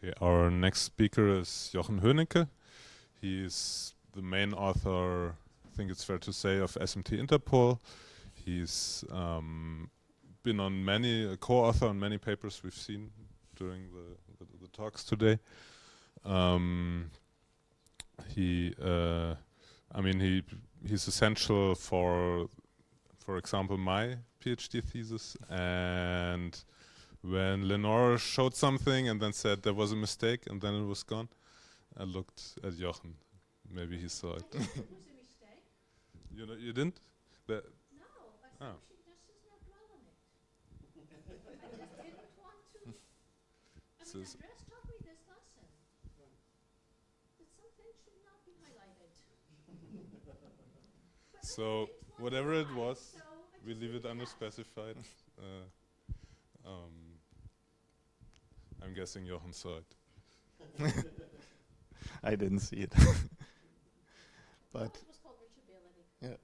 Okay, our next speaker is Jochen Hoenicke. He is the main author, I think it's fair to say, of SMT Interpol. He's been on many, co-author on many papers we've seen during the talks today. He's essential for example, my PhD thesis. And when Lenore showed something and then said there was a mistake and then it was gone, I looked at Jochen. Maybe he saw it. It was a mistake. You didn't? No, I think she just does not dwell on it. I just didn't want to. Andreas taught me this lesson. That some things should not be highlighted. So whatever it was, so we leave it unspecified. I'm guessing Jochen saw it. I didn't see it. But it was called reachability.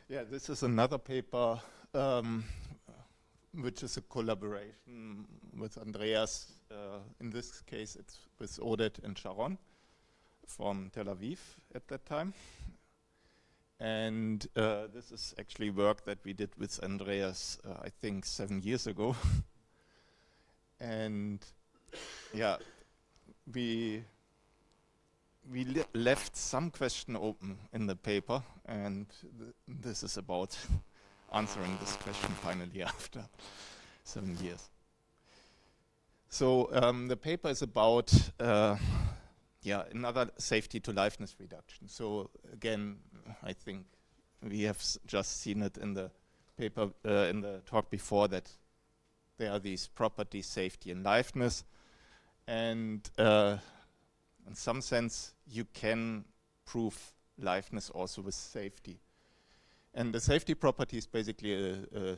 Yeah, this is another paper which is a collaboration with Andreas. In this case, it's with Oded and Sharon from Tel Aviv at that time. And this is actually work that we did with Andreas, I think 7 years ago. And yeah, we left some question open in the paper, and this is about answering this question finally after 7 years. So the paper is about another safety to liveness reduction. So again, I think we have just seen it in the paper, in the talk before, that there are these properties, safety and liveness. And in some sense, you can prove liveness also with safety. And the safety property is basically a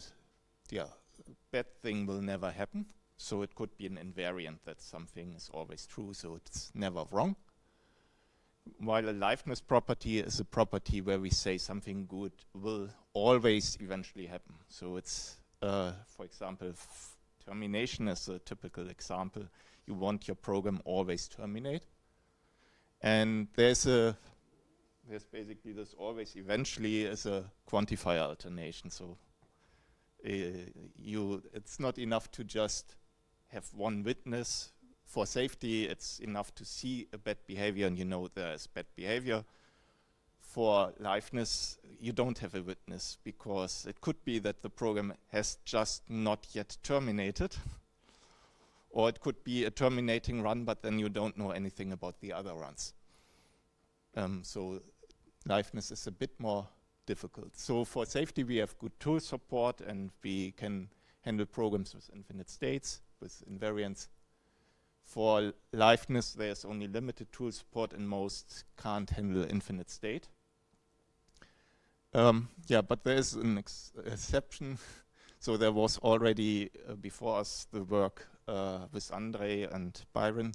bad thing will never happen. So it could be an invariant that something is always true, so it's never wrong. While a liveness property is a property where we say something good will always eventually happen. So it's, for example, termination is a typical example. You want your program always terminate. And there's basically this always eventually is a quantifier alternation. So it's not enough to just have one witness. For safety, it's enough to see a bad behavior and you know there is bad behavior. For liveness, you don't have a witness because it could be that the program has just not yet terminated. Or it could be a terminating run, but then you don't know anything about the other runs. So liveness is a bit more difficult. So for safety, we have good tool support and we can handle programs with infinite states, with invariants. For liveness, there's only limited tool support and most can't handle infinite state. But there's an exception. So there was already before us the work with Andre and Byron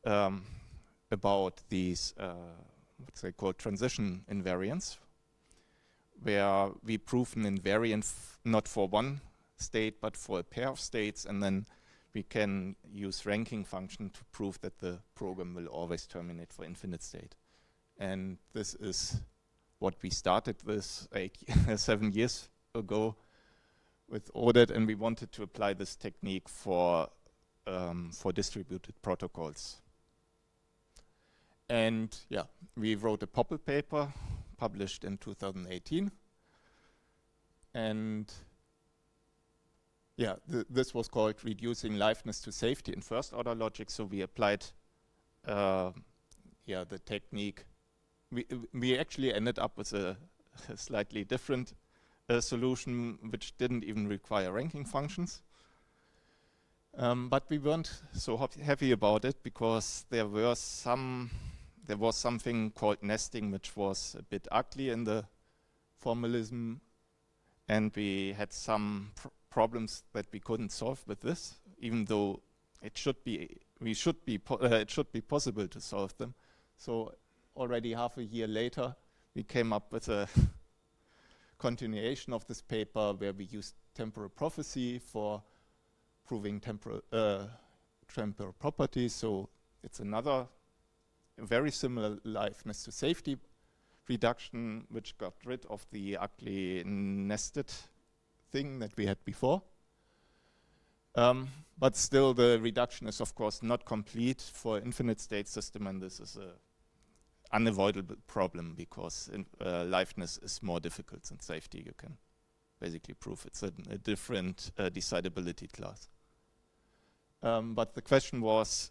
about these what's they call transition invariants, where we prove an invariant not for one state but for a pair of states, and then we can use ranking function to prove that the program will always terminate for infinite state. And this is what we started with 7 years ago with Oded, and we wanted to apply this technique for distributed protocols. And we wrote a POPL paper published in 2018. And this was called Reducing Liveness to Safety in First Order Logic. So we applied the technique. We actually ended up with a slightly different solution, which didn't even require ranking functions. But we weren't so happy about it because there was something called nesting, which was a bit ugly in the formalism, and we had some problems that we couldn't solve with this, even though it should be possible to solve them. So already half a year later, we came up with a continuation of this paper where we used temporal prophecy for proving temporal properties. So it's another very similar liveness to safety reduction, which got rid of the ugly nested thing that we had before. But still, the reduction is, of course, not complete for infinite state system, and this is a unavoidable problem because liveness is more difficult than safety. You can basically prove it's a different decidability class. But the question was,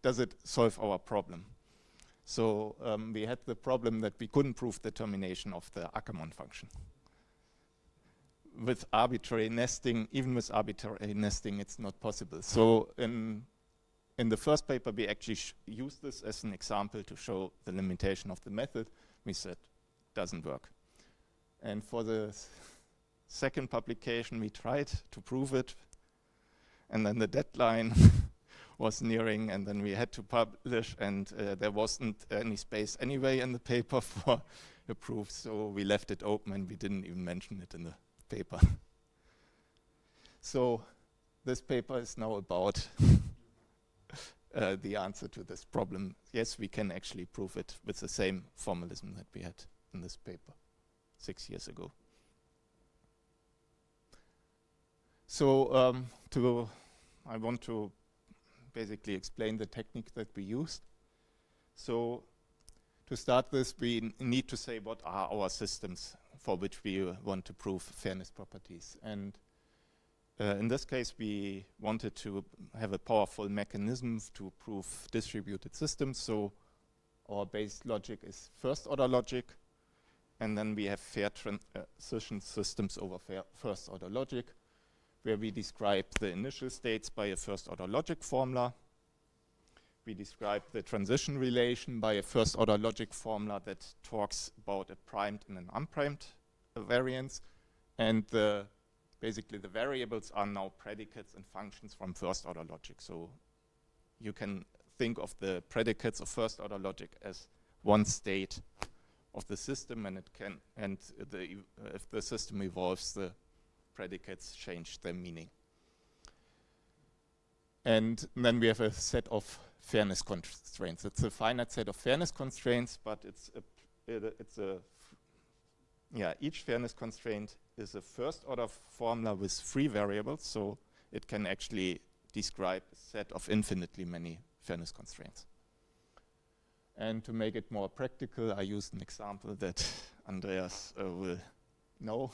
does it solve our problem? So we had the problem that we couldn't prove the termination of the Ackermann function. With arbitrary nesting, even with arbitrary nesting, it's not possible. So in the first paper, we actually used this as an example to show the limitation of the method. We said, doesn't work. And for the second publication, we tried to prove it. And then the deadline was nearing, and then we had to publish, and there wasn't any space anyway in the paper for a proof. So we left it open, and we didn't even mention it in the paper. So this paper is now about the answer to this problem. Yes, we can actually prove it with the same formalism that we had in this paper 6 years ago. So I want to basically explain the technique that we used. So to start this, we need to say what are our systems for which we want to prove fairness properties. And in this case, we wanted to have a powerful mechanism to prove distributed systems. So our base logic is first order logic. And then we have fair transition systems over first order logic, where we describe the initial states by a first order logic formula. We describe the transition relation by a first order logic formula that talks about a primed and an unprimed variance. And basically the variables are now predicates and functions from first order logic. So you can think of the predicates of first order logic as one state of the system, and if the system evolves, the predicates change their meaning. And then we have a set of fairness constraints. It's a finite set of fairness constraints, but each fairness constraint is a first order formula with 3 variables, so it can actually describe a set of infinitely many fairness constraints. And to make it more practical, I used an example that Andreas will know,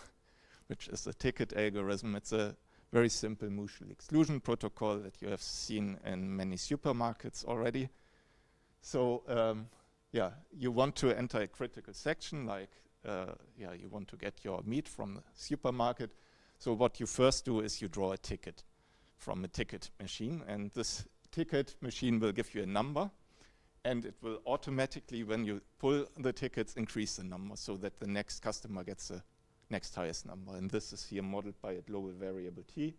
which is a ticket algorithm. It's a very simple mutual exclusion protocol that you have seen in many supermarkets already. So you want to enter a critical section, like you want to get your meat from the supermarket. So what you first do is you draw a ticket from a ticket machine, and this ticket machine will give you a number, and it will automatically, when you pull the tickets, increase the number so that the next customer gets the next highest number. And this is here modeled by a global variable t.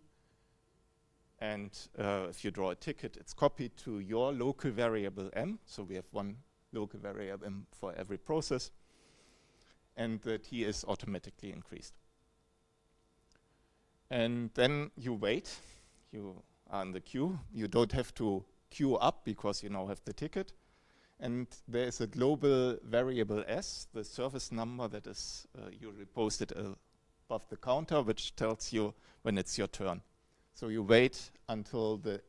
And if you draw a ticket, it's copied to your local variable m. So we have one local variable m for every process. And the t is automatically increased. And then you wait. You are in the queue. You don't have to queue up because you now have the ticket. And there is a global variable s, the service number that is usually posted above the counter, which tells you when it's your turn. So you wait until the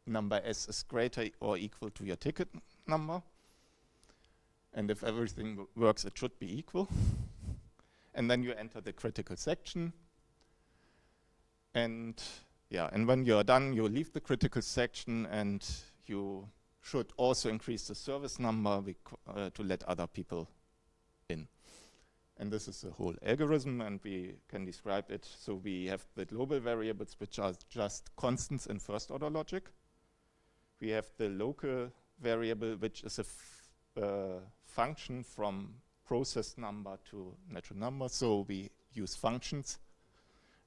number s is greater or equal to your ticket number. And if everything works, it should be equal. And then you enter the critical section. And when you're done, you leave the critical section, and you should also increase the service number to let other people in. And this is the whole algorithm, and we can describe it. So we have the global variables, which are just constants in first order logic. We have the local variable, which is a function from process number to natural number. So we use functions.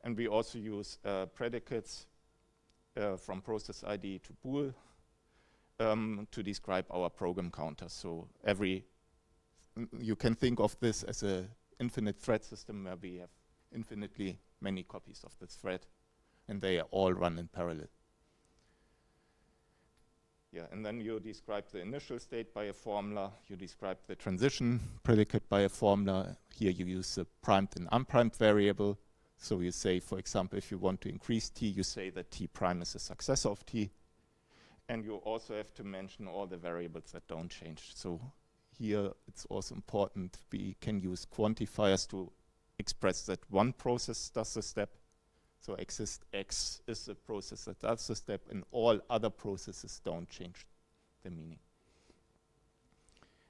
And we also use predicates from process ID to bool to describe our program counter. So you can think of this as an infinite thread system where we have infinitely many copies of the thread. and they all run in parallel. Yeah, and then you describe the initial state by a formula. You describe the transition predicate by a formula. Here you use the primed and unprimed variable. So you say, for example, if you want to increase t, you say that t prime is a successor of t. And you also have to mention all the variables that don't change. So here it's also important we can use quantifiers to express that one process does the step. So x is the process that does the step, and all other processes don't change the meaning.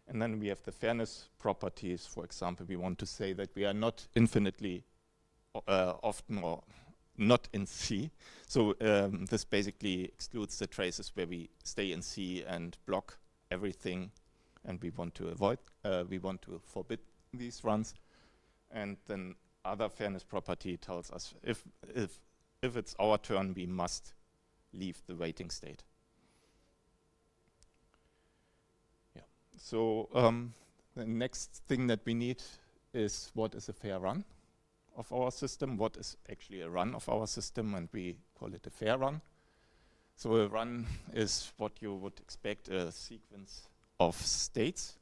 And then we have the fairness properties. For example, we want to say that we are not infinitely often or not in C. So this basically excludes the traces where we stay in C and block everything, and we want to avoid, we want to forbid these runs. And then other fairness property tells us if it's our turn, we must leave the waiting state. Yeah. So the next thing that we need is what is a fair run of our system, what is actually a run of our system, and we call it a fair run. So a run is what you would expect, a sequence of states.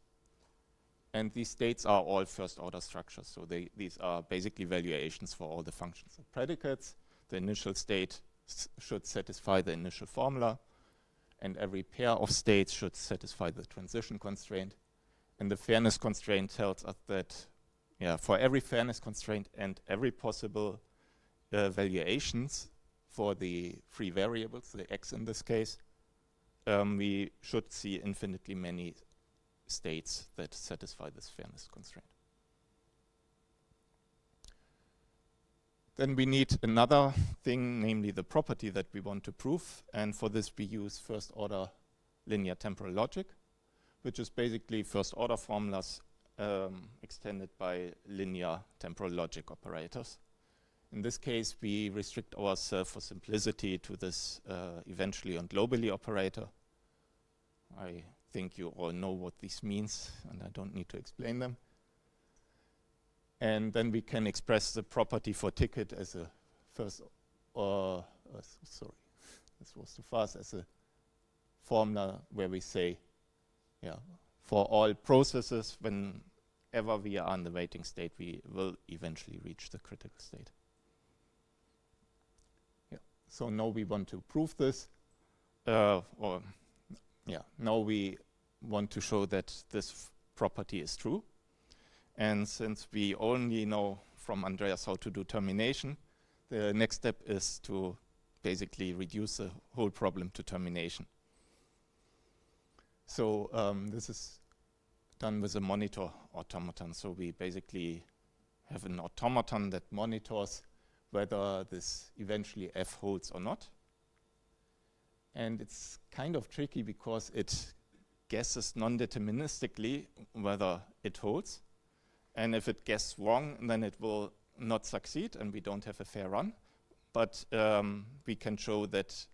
And these states are all first-order structures. So these are basically valuations for all the functions and predicates. The initial state should satisfy the initial formula, and every pair of states should satisfy the transition constraint. And the fairness constraint tells us that, yeah, for every fairness constraint and every possible valuations for the free variables, the x in this case, we should see infinitely many states that satisfy this fairness constraint. Then we need another thing, namely the property that we want to prove. And for this, we use first-order linear temporal logic, which is basically first-order formulas extended by linear temporal logic operators. In this case, we restrict ourselves for simplicity to this eventually and globally operator. I think you all know what this means, and I don't need to explain them. And then we can express the property for ticket as a first, sorry, this was too fast, as a formula where we say, yeah, for all processes, whenever we are in the waiting state, we will eventually reach the critical state. Yeah. So now we want to prove this, now we want to show that this property is true. And since we only know from Andreas how to do termination, the next step is to basically reduce the whole problem to termination. So this is done with a monitor automaton. So we basically have an automaton that monitors whether this eventually f holds or not. And it's kind of tricky because it guesses non-deterministically whether it holds. And if it guesses wrong, then it will not succeed and we don't have a fair run. But we can show that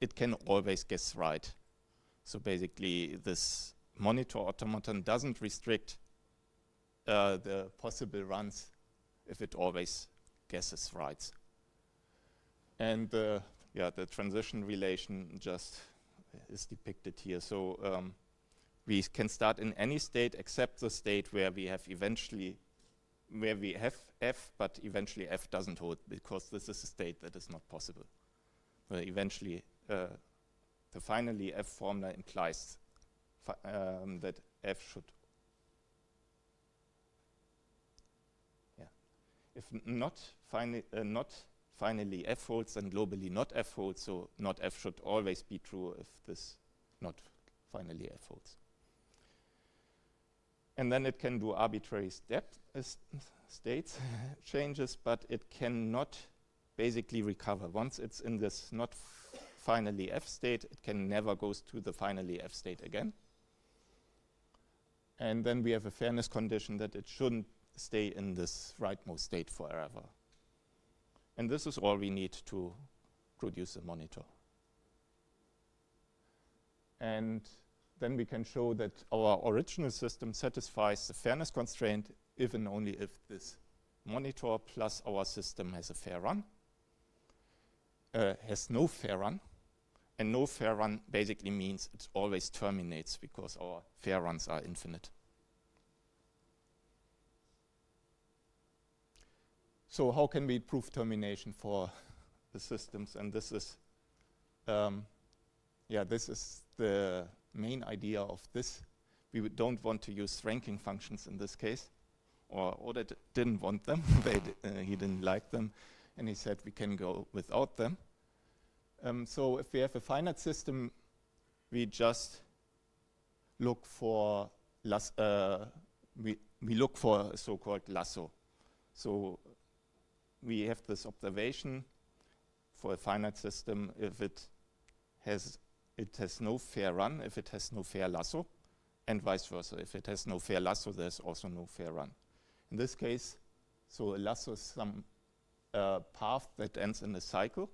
it can always guess right. So basically, this monitor automaton doesn't restrict the possible runs if it always guesses right. And the transition relation just is depicted here. So we can start in any state except the state where we have f, but eventually f doesn't hold, because this is a state that is not possible. Eventually, the finally f formula implies that f should, if not finally f holds, then globally not f holds, so not f should always be true if this not finally f holds. And then it can do arbitrary states changes, but it cannot basically recover. Once it's in this not finally f state, it can never go to the finally f state again. And then we have a fairness condition that it shouldn't stay in this rightmost state forever. And this is all we need to produce a monitor. And then we can show that our original system satisfies the fairness constraint if and only if this monitor plus our system has a fair run. has no fair run. And no fair run basically means it always terminates because our fair runs are infinite. So how can we prove termination for the systems? And this is, this is the main idea of this. We don't want to use ranking functions in this case, or Oda didn't want them. He didn't like them, and he said we can go without them. So if we have a finite system, we just look for we look for a so-called lasso. So we have this observation for a finite system if it has no fair run, if it has no fair lasso, and vice versa. If it has no fair lasso, there's also no fair run. In this case, so a lasso is some path that ends in a cycle.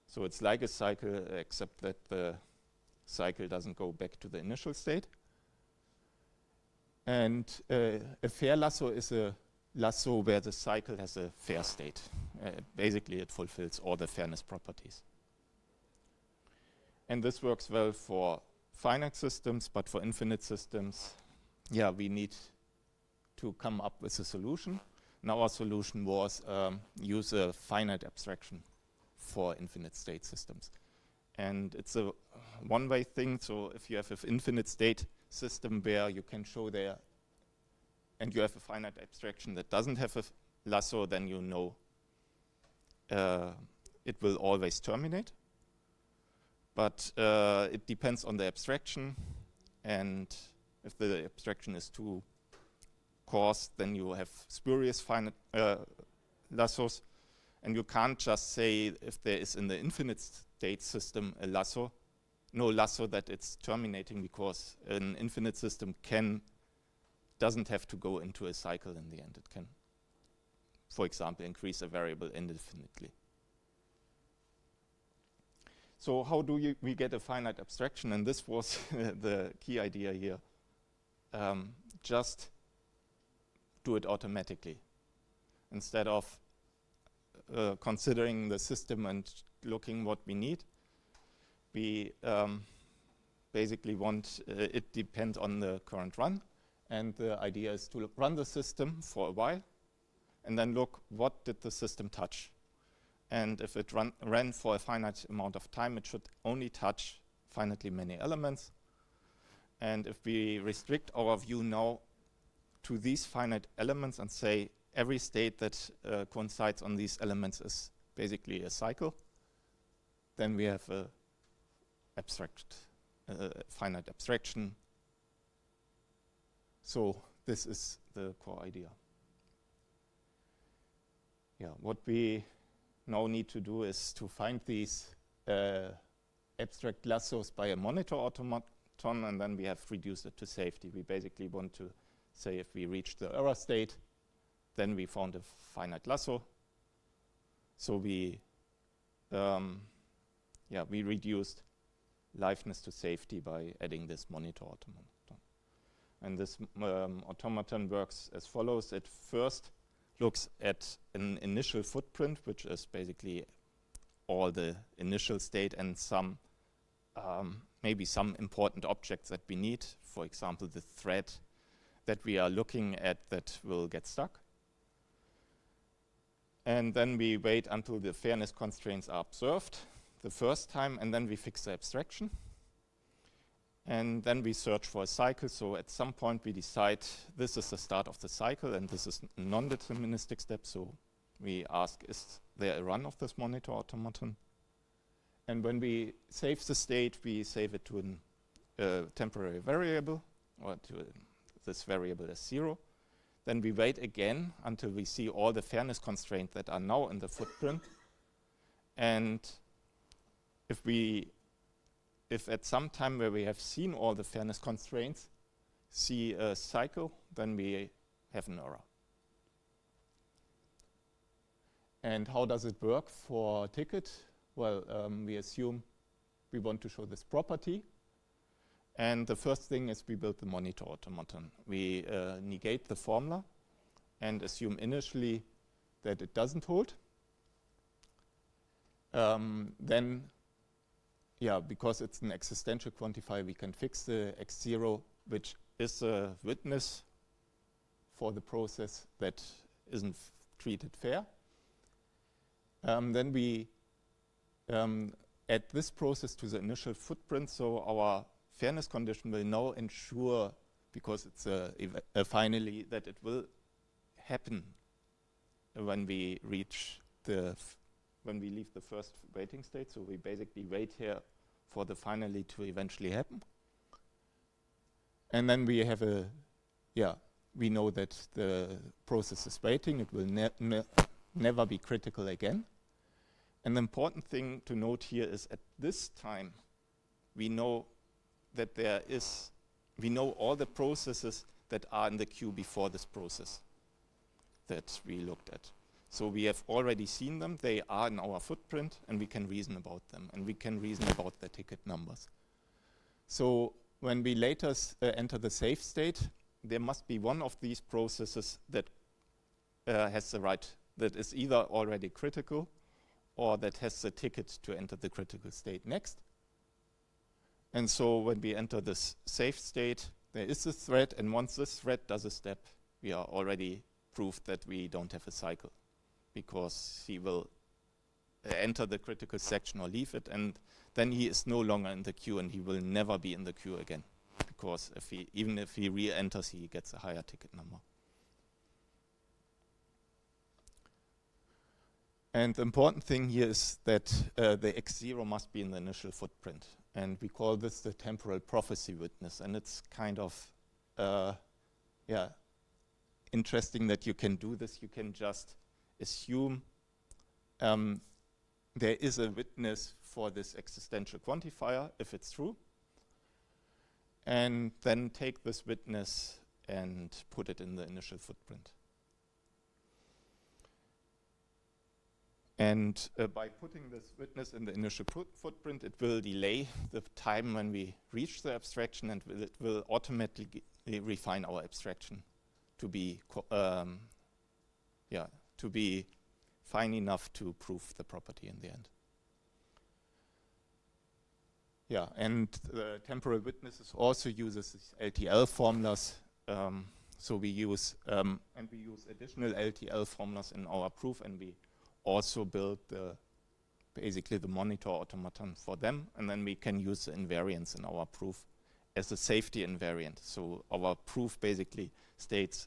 So it's like a cycle, except that the cycle doesn't go back to the initial state. And a fair lasso is a lasso where the cycle has a fair state. Basically, it fulfills all the fairness properties. And this works well for finite systems, but for infinite systems, we need to come up with a solution. And our solution was use a finite abstraction for infinite state systems. And it's a one-way thing, so if you have an infinite state system where you can show there, and you have a finite abstraction that doesn't have a lasso, then you know it will always terminate. But it depends on the abstraction, and if the abstraction is too coarse, then you have spurious finite lassos. And you can't just say if there is in the infinite state system a lasso, no lasso that it's terminating, because an infinite system doesn't have to go into a cycle in the end. It can, for example, increase a variable indefinitely. So how do we get a finite abstraction? And this was the key idea here. Just do it automatically. Instead of considering the system and looking what we need, we basically want it depends on the current run, and the idea is to run the system for a while and then look what did the system touch. And if it ran for a finite amount of time, it should only touch finitely many elements. And if we restrict our view now to these finite elements and say every state that coincides on these elements is basically a cycle, then we have a finite abstraction. So this is the core idea. What we now need to do is to find these abstract lassos by a monitor automaton, and then we have reduced it to safety. We basically want to say if we reach the error state, then we found a finite lasso. So we reduced liveness to safety by adding this monitor automaton. And this automaton works as follows. It first looks at an initial footprint, which is basically all the initial state and some maybe some important objects that we need. For example, the thread that we are looking at that will get stuck. And then we wait until the fairness constraints are observed the first time, and then we fix the abstraction. And then we search for a cycle. So at some point we decide this is the start of the cycle, and this is a non-deterministic step. So we ask, is there a run of this monitor automaton? And when we save the state, we save it to a temporary variable, or to this variable as 0. Then we wait again until we see all the fairness constraints that are now in the footprint. And if at some time where we have seen all the fairness constraints, see a cycle, then we have an error. And how does it work for ticket? Well, we assume we want to show this property. And the first thing is we build the monitor automaton. We negate the formula and assume initially that it doesn't hold. Then, yeah, because it's an existential quantifier, we can fix the x0, which is a witness for the process that isn't treated fair. Then we add this process to the initial footprint, so our fairness condition will now ensure, because it's finally, that it will happen when we reach when we leave the first waiting state. So we basically wait here for the finally to eventually happen. And then we have we know that the process is waiting. It will never be critical again. And the important thing to note here is at this time, we know that we know all the processes that are in the queue before this process that we looked at. So we have already seen them. They are in our footprint, and we can reason about them, and we can reason about the ticket numbers. So when we later enter the safe state, there must be one of these processes that has the right, that is either already critical or that has the ticket to enter the critical state next. And so when we enter this safe state, there is a thread, and once this thread does a step, we are already proved that we don't have a cycle, because he will enter the critical section or leave it, and then he is no longer in the queue, and he will never be in the queue again, because even if he re-enters, he gets a higher ticket number. And the important thing here is that the x0 must be in the initial footprint, and we call this the temporal prophecy witness, and it's kind of interesting that you can do this. You can just assume there is a witness for this existential quantifier, if it's true, and then take this witness and put it in the initial footprint. And by putting this witness in the initial footprint, it will delay the time when we reach the abstraction, and it will automatically refine our abstraction to be to be fine enough to prove the property in the end. Yeah, and the temporal witnesses also uses LTL formulas. So we use additional LTL formulas in our proof, and we also build basically the monitor automaton for them, and then we can use the invariance in our proof as a safety invariant. So our proof basically states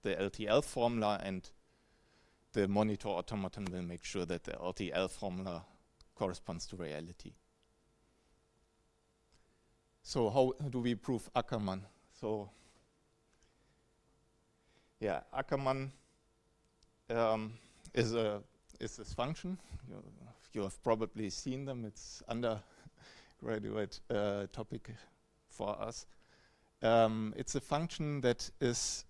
the LTL formula, and the monitor automaton will make sure that the LTL formula corresponds to reality. So how do we prove Ackermann? So yeah, Ackermann is this function. You have probably seen them. It's undergraduate topic for us. It's a function that is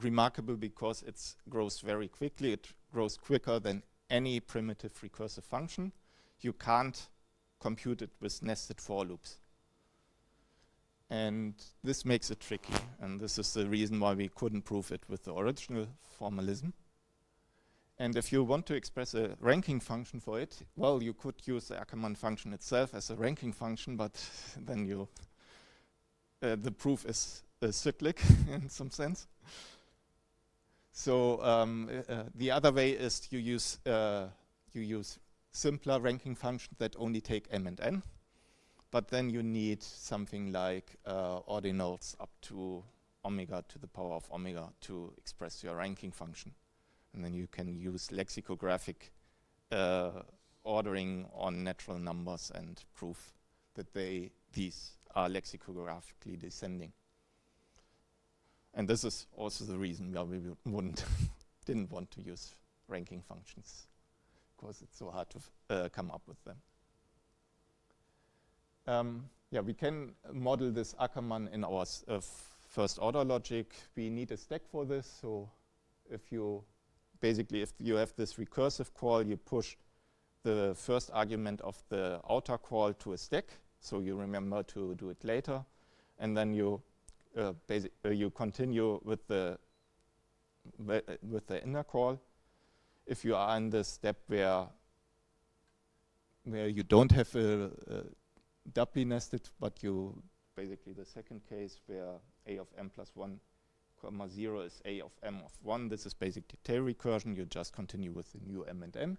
remarkable because it grows very quickly. It grows quicker than any primitive recursive function. You can't compute it with nested for loops. And this makes it tricky. And this is the reason why we couldn't prove it with the original formalism. And if you want to express a ranking function for it, well, you could use the Ackermann function itself as a ranking function, but then the proof is cyclic in some sense. So the other way is you use simpler ranking functions that only take m and n, but then you need something like ordinals up to omega to the power of omega to express your ranking function. And then you can use lexicographic ordering on natural numbers and prove that these are lexicographically descending. And this is also the reason why we didn't want to use ranking functions, because it's so hard to come up with them. We can model this Ackermann in our first order logic. We need a stack for this. So if you have this recursive call, you push the first argument of the outer call to a stack. So you remember to do it later, and then you continue with the inner call. If you are in the step where where you don't have a doubly nested, but you basically the second case where a of m plus 1 comma 0 is a of m of 1. This is basically tail recursion. You just continue with the new m and n.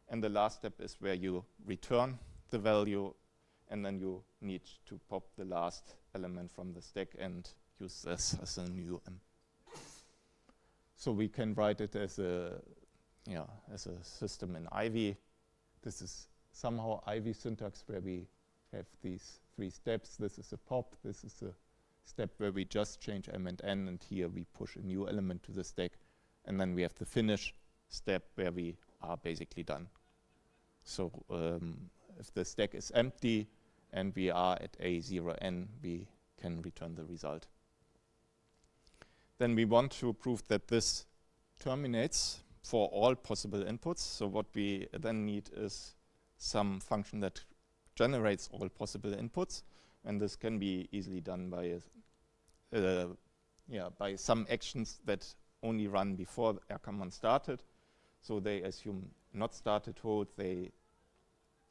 And the last step is where you return the value, and then you need to pop the last element from the stack and use this as a new m. So we can write it as a system in Ivy. This is somehow Ivy syntax where we have these 3 steps. This is a pop. This is a step where we just change m and n, and here we push a new element to the stack, and then we have the finish step where we are basically done. So if the stack is empty and we are at a0n, we can return the result. Then we want to prove that this terminates for all possible inputs. So what we then need is some function that generates all possible inputs, and this can be easily done by by some actions that only run before Ackermann started. So they assume not started hold, they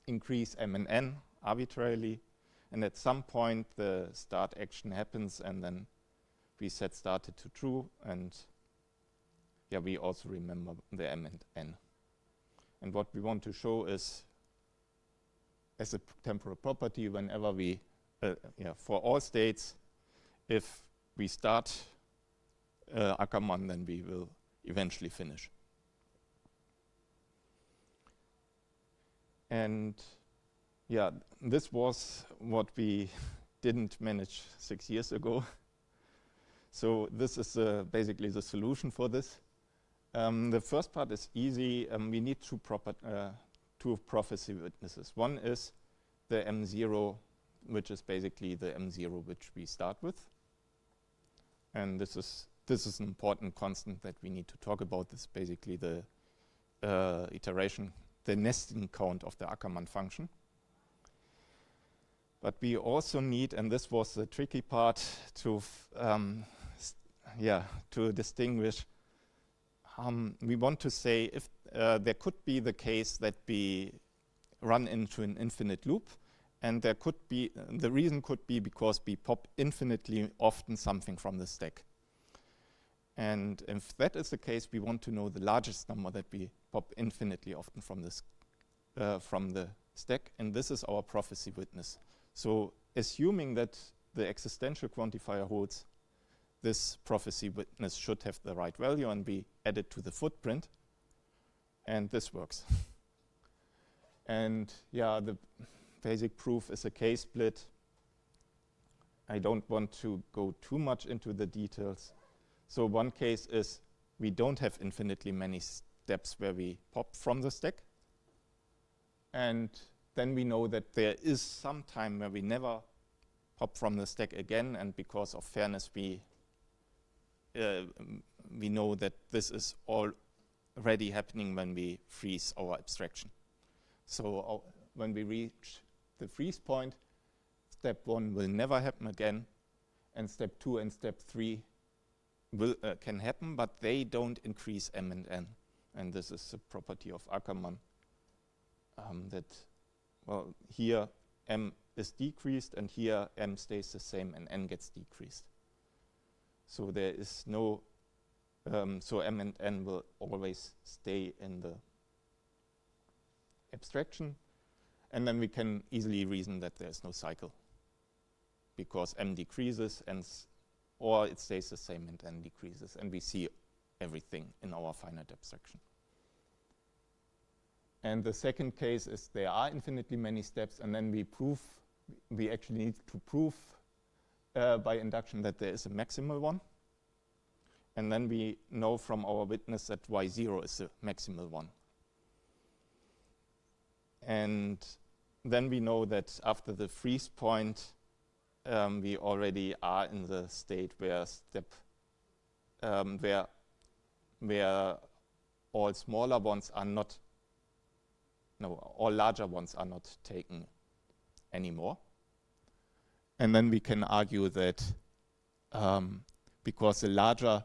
increase m and n arbitrarily, and at some point the start action happens, and then we set started to true, and we also remember the m and n. And what we want to show is, as a temporal property, whenever we, for all states, if we start Ackermann, then we will eventually finish. And this was what we didn't manage 6 years ago. So this is basically the solution for this. The first part is easy. We need two prophecy witnesses. One is the m0, which is basically the m0 which we start with. And this is an important constant that we need to talk about. This is basically the iteration, the nesting count of the Ackermann function. But we also need, and this was the tricky part, to distinguish. We want to say if there could be the case that we run into an infinite loop, and there could be the reason could be because we pop infinitely often something from the stack. And if that is the case, we want to know the largest number that we pop infinitely often from this from the stack, and this is our prophecy witness. So assuming that the existential quantifier holds, this prophecy witness should have the right value and be added to the footprint, and this works. And the basic proof is a k-split. I don't want to go too much into the details. So one case is we don't have infinitely many steps where we pop from the stack, and then we know that there is some time where we never pop from the stack again, and because of fairness we know that this is already happening when we freeze our abstraction. So when we reach the freeze point, step 1 will never happen again, and step 2 and step 3 can happen, but they don't increase m and n. And this is a property of Ackermann that, well, here m is decreased, and here m stays the same and n gets decreased. So there is no, so m and n will always stay in the abstraction, and then we can easily reason that there is no cycle because m decreases or it stays the same and n decreases, and we see everything in our finite abstraction. And the second case is there are infinitely many steps, and then we actually need to prove by induction that there is a maximal one. And then we know from our witness that y0 is a maximal one. And then we know that after the freeze point, we already are in the state where where all smaller ones are not, all larger ones are not taken anymore. And then we can argue that because the larger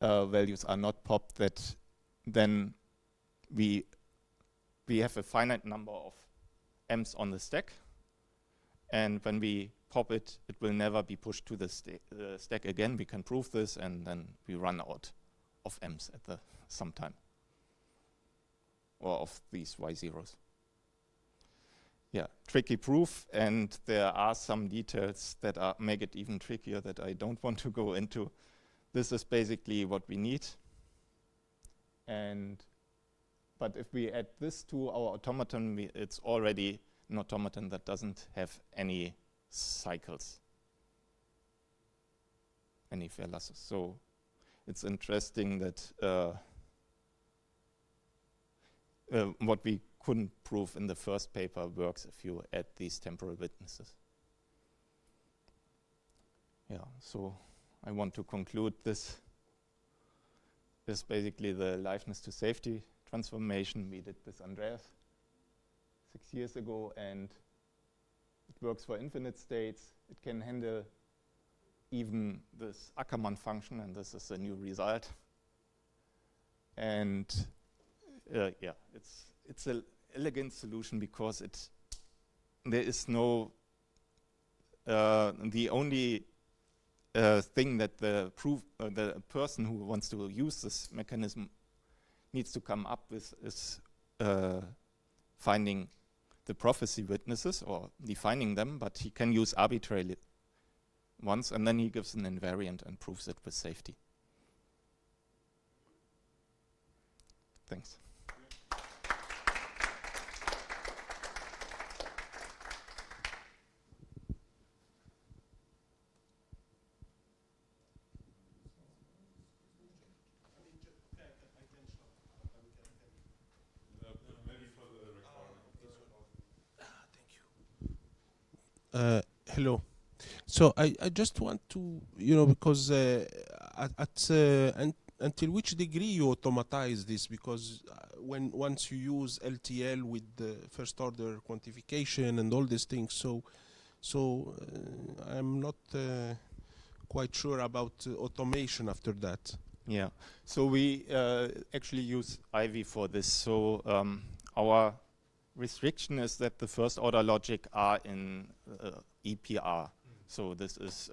values are not popped, that then we have a finite number of m's on the stack, and when we pop it, it will never be pushed to the stack again. We can prove this, and then we run out of m's at the some time, or of these y zeros. Yeah, tricky proof, and there are some details that make it even trickier that I don't want to go into. This is basically what we need. But if we add this to our automaton, it's already an automaton that doesn't have any cycles, any fair lassos. So it's interesting that what we couldn't prove in the first paper works if you add these temporal witnesses. Yeah, so I want to conclude this. This is basically the liveness to safety transformation we did with Andreas 6 years ago, and it works for infinite states. It can handle even this Ackermann function, and this is a new result. And yeah, it's an elegant solution because there is no the only thing that the person who wants to use this mechanism needs to come up with is finding the prophecy witnesses or defining them, but he can use arbitrarily ones, and then he gives an invariant and proves it with safety. Thanks. Hello. So I just want to, because until which degree you automatize this? Because once you use LTL with the first order quantification and all these things, so I'm not quite sure about automation after that. Yeah. So we actually use Ivy for this. So our restriction is that the first order logic are in EPR. So this is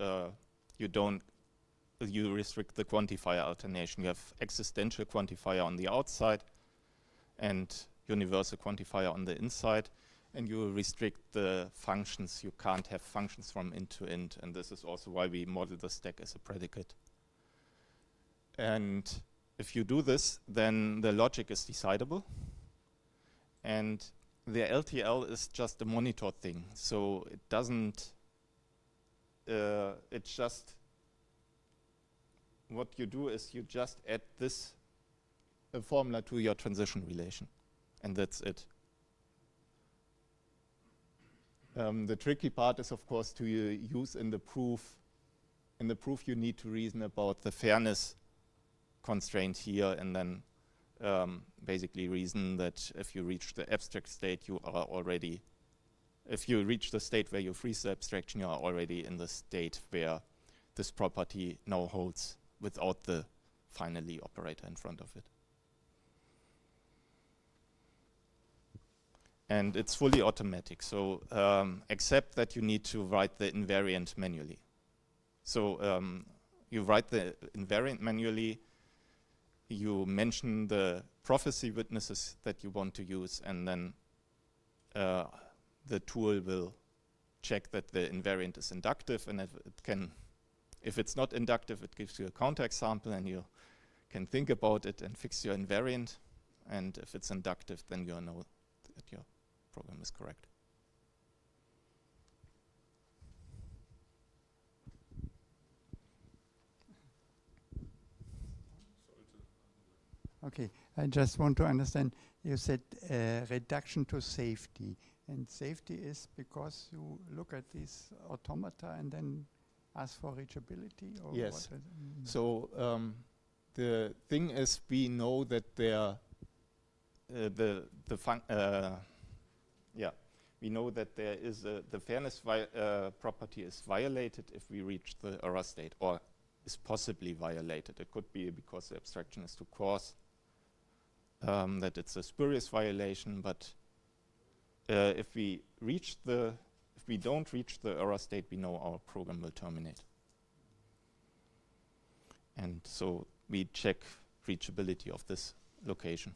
you restrict the quantifier alternation. You have existential quantifier on the outside and universal quantifier on the inside, and you restrict the functions. You can't have functions from int to int, and this is also why we model the stack as a predicate. And if you do this, then the logic is decidable, and the LTL is just a monitor thing. So it doesn't, it's just, what you do is you just add this formula to your transition relation, and that's it. The tricky part is, of course, to use in the proof. In the proof, you need to reason about the fairness constraint here, and then basically reason that if you reach the abstract state, you are already, if you reach the state where you freeze the abstraction, you are already in the state where this property now holds without the finally operator in front of it. And it's fully automatic, so except that you need to write the invariant manually. So you write the invariant manually, you mention the prophecy witnesses that you want to use, and then the tool will check that the invariant is inductive, and if it's not inductive, it gives you a counterexample, and you can think about it and fix your invariant, and if it's inductive, then you know that your program is correct. Okay, I just want to understand, you said reduction to safety, and safety is because you look at these automata and then ask for reachability, or yes. What? So the thing is, we know that we know that there is the fairness property is violated if we reach the error state, or is possibly violated. It could be because the abstraction is too coarse, that it's a spurious violation, but if we don't reach the error state, we know our program will terminate. And so we check reachability of this location.